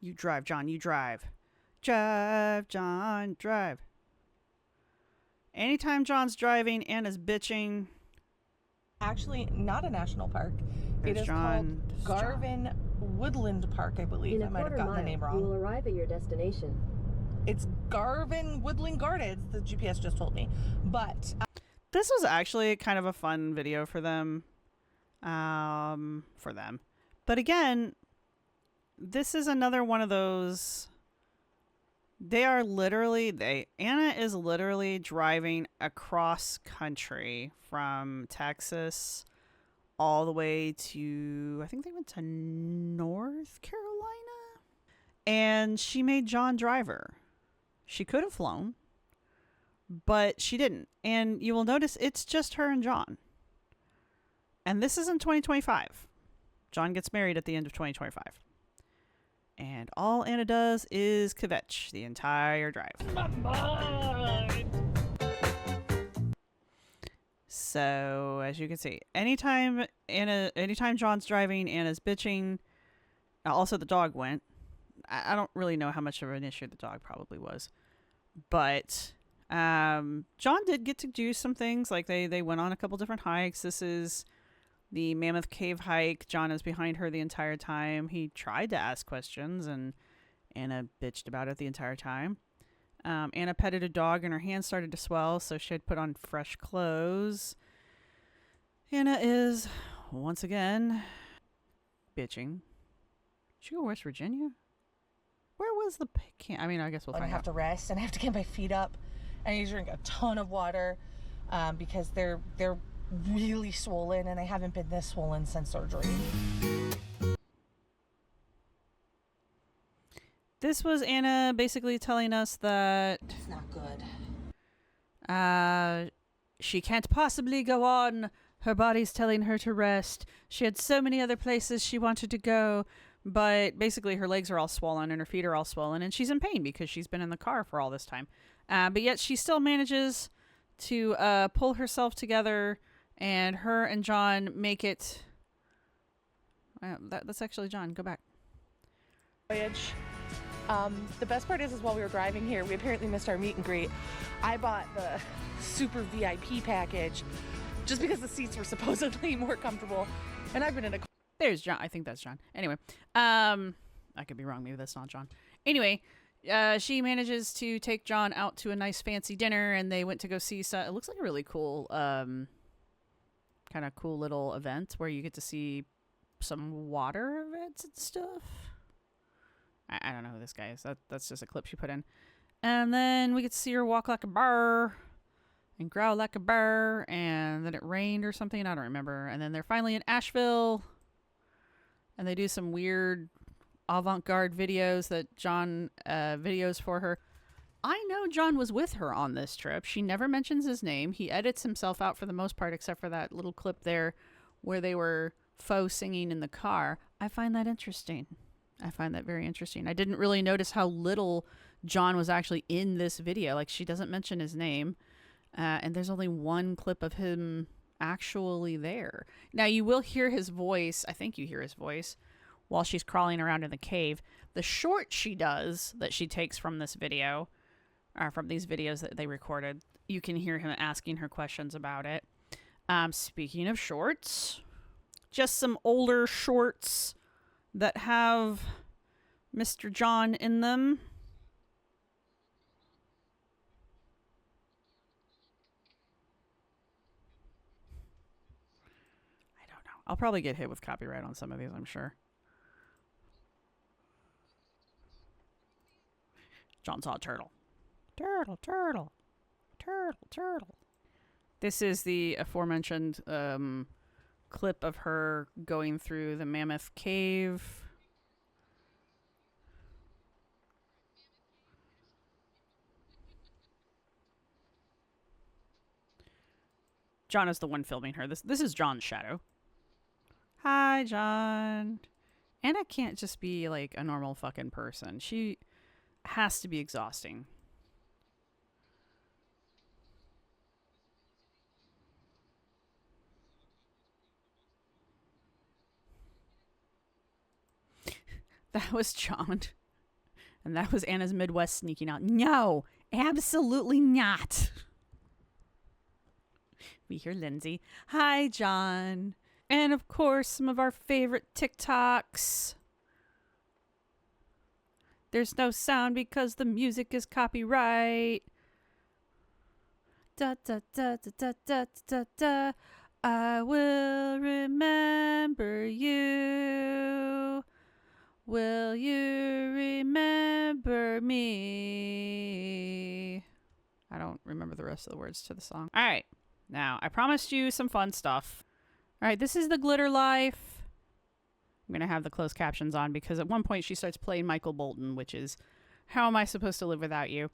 You drive, John. You drive. Drive, John, drive. Anytime John's driving, Anna's bitching. Actually, not a national park. There's It is John. called Garvin Woodland Park, I believe. I might have gotten the name wrong. You will arrive at your destination. It's Garvin Woodland Gardens, the GPS just told me. But This was actually kind of a fun video for them. But again, this is another one of those. Anna is literally driving across country from Texas all the way to, I think they went to North Carolina. And she made John drive her. She could have flown, but she didn't. And you will notice it's just her and John. And this is in 2025. John gets married at the end of 2025. And all Anna does is kvetch the entire drive. My mind. So, as you can see, anytime John's driving, Anna's bitching. Also, the dog went. I don't really know how much of an issue the dog probably was. But John did get to do some things. Like they went on a couple different hikes. This is the Mammoth Cave hike. John is behind her the entire time. He tried to ask questions, and Anna bitched about it the entire time. Anna petted a dog, and her hands started to swell, so she had put on fresh clothes. Anna is, once again, bitching. Did she go West Virginia? Where was the camp? I mean, I guess we'll find out. I have to rest and I have to get my feet up. And I need to drink a ton of water because they're really swollen, and they haven't been this swollen since surgery. This was Anna basically telling us that It's not good. she can't possibly go on. Her body's telling her to rest. She had so many other places she wanted to go, but basically her legs are all swollen and her feet are all swollen, and she's in pain because she's been in the car for all this time. But yet she still manages to pull herself together, and her and John make it. That's actually John. Go back. Voyage. The best part is while we were driving here, we apparently missed our meet and greet. I bought the super VIP package just because the seats were supposedly more comfortable, and I've been in a. There's John. I think that's John. Anyway, I could be wrong. Maybe that's not John. Anyway, she manages to take John out to a nice fancy dinner, and they went to go see. It looks like a really cool, kind of cool little event where you get to see some water events and stuff. I don't know who this guy is. That's just a clip she put in. And then we get to see her walk like a bear and growl like a bear, and then it rained or something. I don't remember. And then they're finally in Asheville, and they do some weird avant-garde videos that John videos for her. I know John was with her on this trip. She never mentions his name. He edits himself out for the most part, except for that little clip there where they were faux singing in the car. I find that interesting. I find that very interesting. I didn't really notice how little John was actually in this video. Like, she doesn't mention his name. And there's only one clip of him actually there. Now, you will hear his voice. I think you hear his voice while she's crawling around in the cave. The short she does that she takes from this video, from these videos that they recorded, you can hear him asking her questions about it. Speaking of shorts, just some older shorts that have Mr. John in them. I don't know. I'll probably get hit with copyright on some of these, I'm sure. John saw a turtle. Turtle, turtle, turtle, turtle. This is the aforementioned clip of her going through the mammoth cave. John is the one filming her. This is John's shadow. Hi, John. Anna can't just be like a normal fucking person. She has to be exhausting. That was John. And that was Anna's Midwest sneaking out. No, absolutely not. We hear Lindsay. Hi, John. And of course, some of our favorite TikToks. There's no sound because the music is copyright. Da da da da da da da da. I will remember you. Will you remember me? I don't remember the rest of the words to the song. All right. Now, I promised you some fun stuff. All right, this is the Glitter Life. I'm going to have the closed captions on because at one point she starts playing Michael Bolton, which is, how am I supposed to live without you?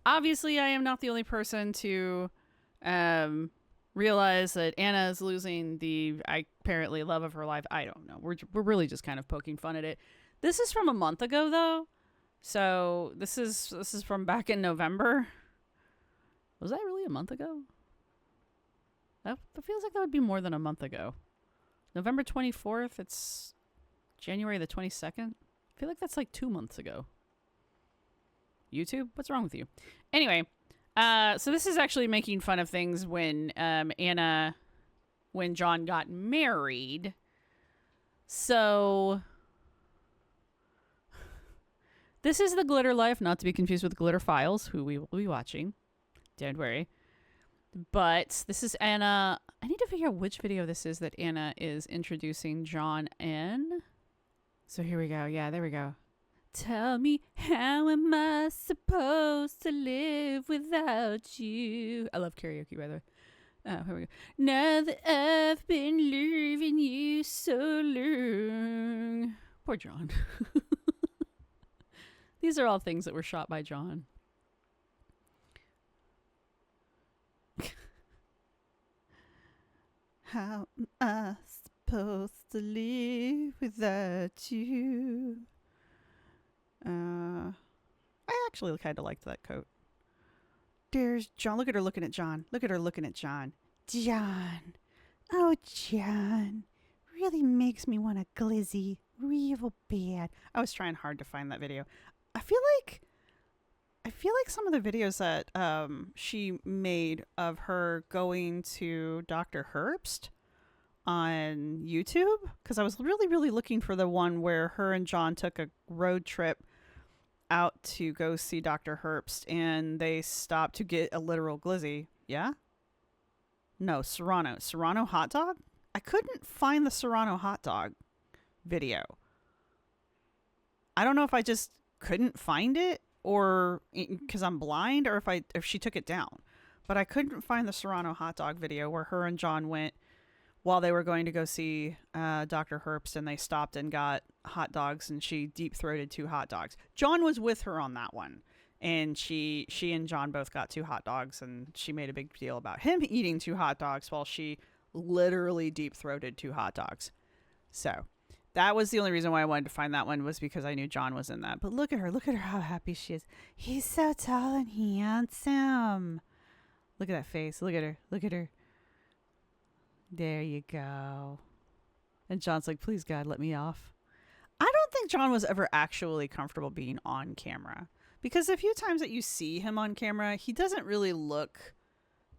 Obviously, I am not the only person to realize that Anna is losing the apparently love of her life. I don't know. We're really just kind of poking fun at it. This is from a month ago, though. So this is from back in November. Was that really a month ago? That feels like that would be more than a month ago. November 24th, it's January the 22nd. I feel like that's like 2 months ago. YouTube? What's wrong with you? Anyway, so this is actually making fun of things when when John got married. So this is the Glitter Life, not to be confused with Glitter Files, who we will be watching. Don't worry. But this is Anna. I need to figure out which video this is that Anna is introducing John in. So here we go. Yeah, there we go. Tell me, how am I supposed to live without you? I love karaoke, by the way. Oh, here we go. Now that I've been leaving you so long. Poor John. These are all things that were shot by John. How am I supposed to live without you? I actually kind of liked that coat. There's John. Look at her looking at John. Look at her looking at John. John. Oh, John. Really makes me want a glizzy. Real bad. I was trying hard to find that video. I feel like some of the videos that she made of her going to Dr. Herbst on YouTube, because I was really looking for the one where her and John took a road trip out to go see Dr. Herbst and they stopped to get a literal glizzy. Yeah? No, Serrano hot dog? I couldn't find the Serrano hot dog video. I don't know if I just couldn't find it or because I'm blind or if she took it down. But I couldn't find the Serrano hot dog video where her and John went while they were going to go see Dr. Herbst, and they stopped and got hot dogs, and she deep-throated 2 hot dogs. John was with her on that one, and she and John both got 2 hot dogs, and she made a big deal about him eating 2 hot dogs while she literally deep-throated 2 hot dogs. So That was the only reason why I wanted to find that one, was because I knew John was in that. But look at her. Look at her, how happy she is. He's so tall and handsome. Look at that face. Look at her. Look at her. There you go. And John's like, please, God, let me off. I don't think John was ever actually comfortable being on camera. Because a few times that you see him on camera, he doesn't really look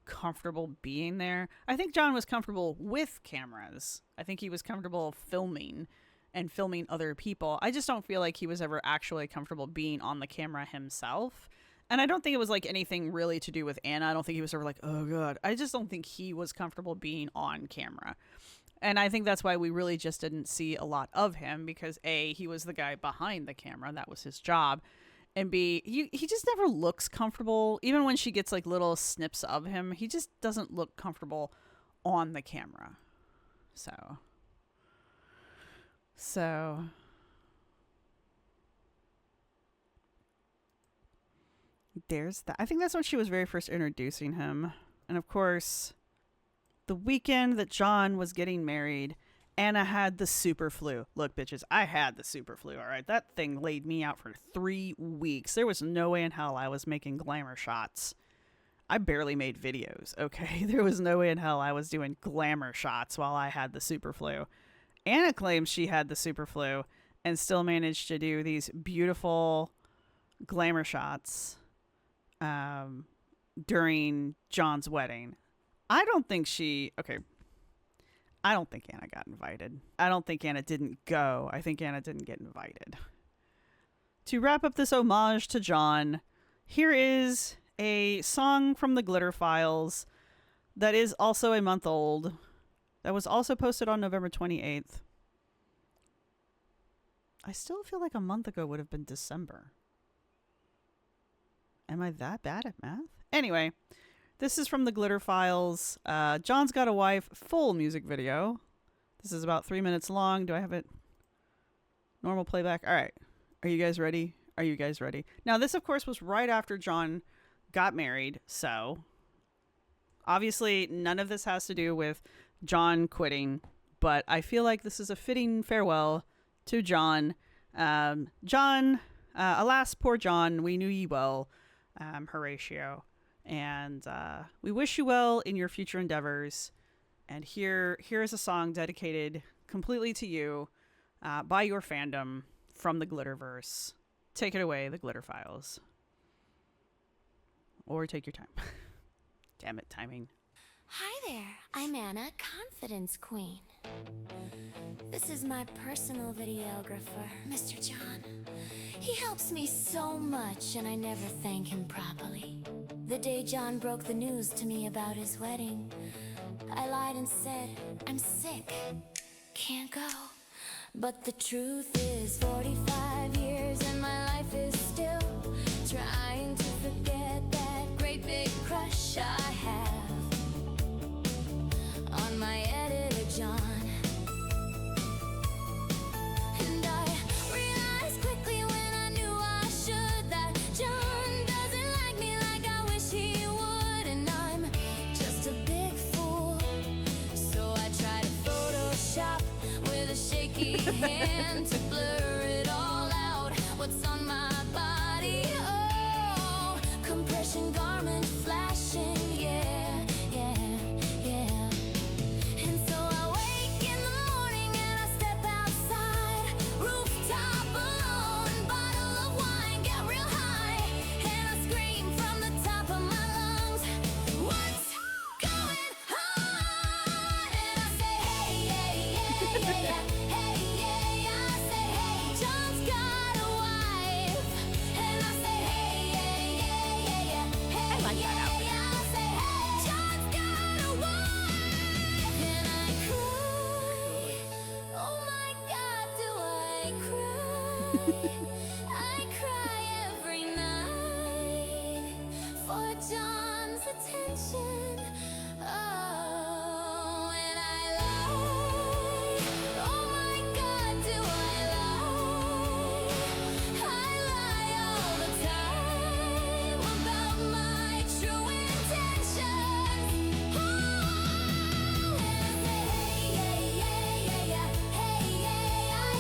comfortable being there. I think John was comfortable with cameras. I think he was comfortable filming and filming other people. I just don't feel like he was ever actually comfortable being on the camera himself. And I don't think it was like anything really to do with Anna. I don't think he was ever like, oh God. I just don't think he was comfortable being on camera. And I think that's why we really just didn't see a lot of him, because A, he was the guy behind the camera. That was his job. And B, he just never looks comfortable. Even when she gets like little snips of him, he just doesn't look comfortable on the camera. So there's that. I think that's when she was very first introducing him. And of course, the weekend that John was getting married, Anna had the super flu. Look, bitches, I had the super flu, all right? That thing laid me out for 3 weeks. There was no way in hell I was making glamour shots. I barely made videos, okay? There was no way in hell I was doing glamour shots while I had the super flu. Anna claims she had the super flu and still managed to do these beautiful glamour shots during John's wedding. I don't think Anna got invited. I don't think Anna didn't go. I think Anna didn't get invited. To wrap up this homage to John, here is a song from the Glitter Files that is also a month old, that was also posted on November 28th. I still feel like a month ago would have been December. Am I that bad at math? Anyway, this is from the Glitter Files. John's Got a Wife, full music video. This is about 3 minutes long. Do I have it? Normal playback. All right. Are you guys ready? Are you guys ready? Now, this, of course, was right after John got married. So, obviously, none of this has to do with John quitting. But I feel like this is a fitting farewell to John. John, alas, poor John, we knew ye well, Horatio. And we wish you well in your future endeavors. And here is a song dedicated completely to you by your fandom from the Glitterverse. Take it away, the Glitter Files. Or take your time. Damn it, timing. Hi there, I'm Anna, Confidence Queen. This is my personal videographer, Mr. John. He helps me so much and I never thank him properly. The day John broke the news to me about his wedding, I lied and said, I'm sick, can't go. But the truth is 45 years and my life is still trying to forget that great big crush I have on my editor, John. And I realized quickly when I knew I should that John doesn't like me like I wish he would. And I'm just a big fool, so I try to Photoshop with a shaky hand to blur it all out. What's on my body? Oh, compression garment flashing, yeah, yeah, yeah. And so I wake in the morning and I step outside, rooftop alone, bottle of wine, get real high, and I scream from the top of my lungs, what's going on? And I say, hey, yeah, yeah, yeah, yeah. Hey, yeah, yeah. I say, hey, John's got a wife. And I say, hey, yeah, yeah, yeah, yeah. Hey, I like that outfit. Yeah, I say, hey, John's got a wife. And I cry. Oh my God, do I cry? I cry every night for John's attention. Oh, and I lie. Oh my God, do I lie? I lie all the time about my true intentions. Oh, and I say, hey, yeah, yeah, yeah, yeah. Hey, yeah, I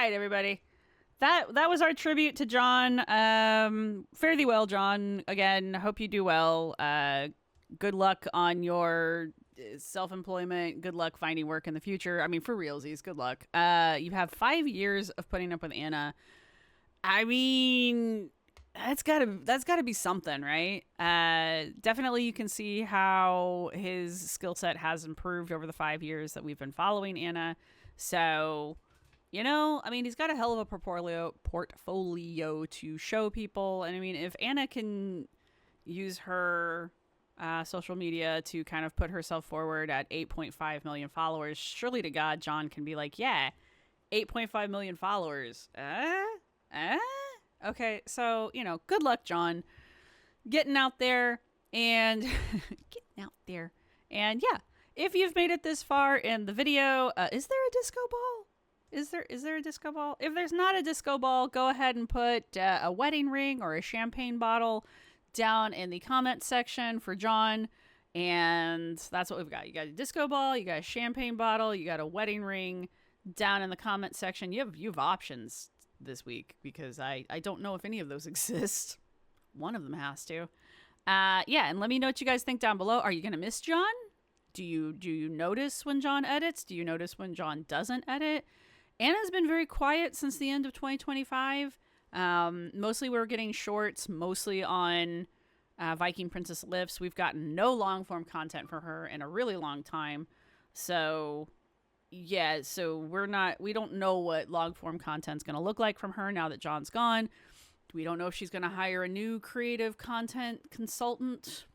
right, everybody. That was our tribute to John. Fare thee well, John. Again, hope you do well. Good luck on your self-employment. Good luck finding work in the future. I mean, for realsies, good luck. You have 5 years of putting up with Anna. I mean, that's gotta be something, right? Definitely you can see how his skill set has improved over the 5 years that we've been following Anna. So, you know, I mean, he's got a hell of a portfolio to show people. And I mean, if Anna can use her social media to kind of put herself forward at 8.5 million followers, surely to God, John can be like, yeah, 8.5 million followers. Okay, so, you know, good luck, John. Getting out there and And yeah, if you've made it this far in the video, is there a disco ball? Is there a disco ball? If there's not a disco ball, go ahead and put a wedding ring or a champagne bottle down in the comment section for John. And that's what we've got. You got a disco ball, you got a champagne bottle, you got a wedding ring down in the comment section. You have options this week because I don't know if any of those exist. One of them has to. Yeah, and let me know what you guys think down below. Are you gonna miss John? Do you notice when John edits? Do you notice when John doesn't edit? Anna's been very quiet since the end of 2025. Mostly we're getting shorts, mostly on Viking Princess Lifts. We've gotten no long form content for her in a really long time. So yeah, so we don't know what long form content's going to look like from her now that John's gone. We don't know if she's going to hire a new creative content consultant.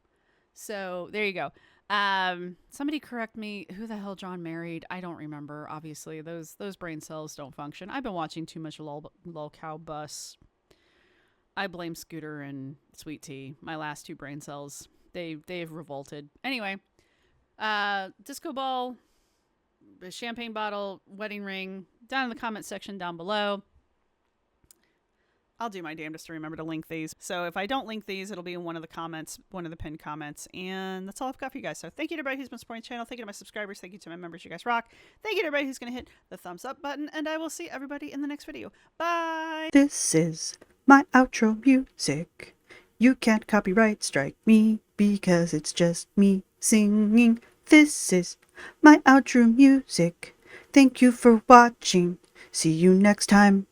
So there you go. Somebody correct me. Who the hell John married? I don't remember. Obviously, those brain cells don't function. I've been watching too much Lol Cow Bus. I blame Scooter and Sweet Tea. My last two brain cells. They've revolted. Anyway, disco ball, a champagne bottle, wedding ring, down in the comment section down below. I'll do my damnedest to remember to link these. So if I don't link these, it'll be in one of the comments, one of the pinned comments. And that's all I've got for you guys. So thank you to everybody who's been supporting the channel. Thank you to my subscribers. Thank you to my members. You guys rock. Thank you to everybody who's going to hit the thumbs up button. And I will see everybody in the next video. Bye! This is my outro music. You can't copyright strike me because it's just me singing. This is my outro music. Thank you for watching. See you next time.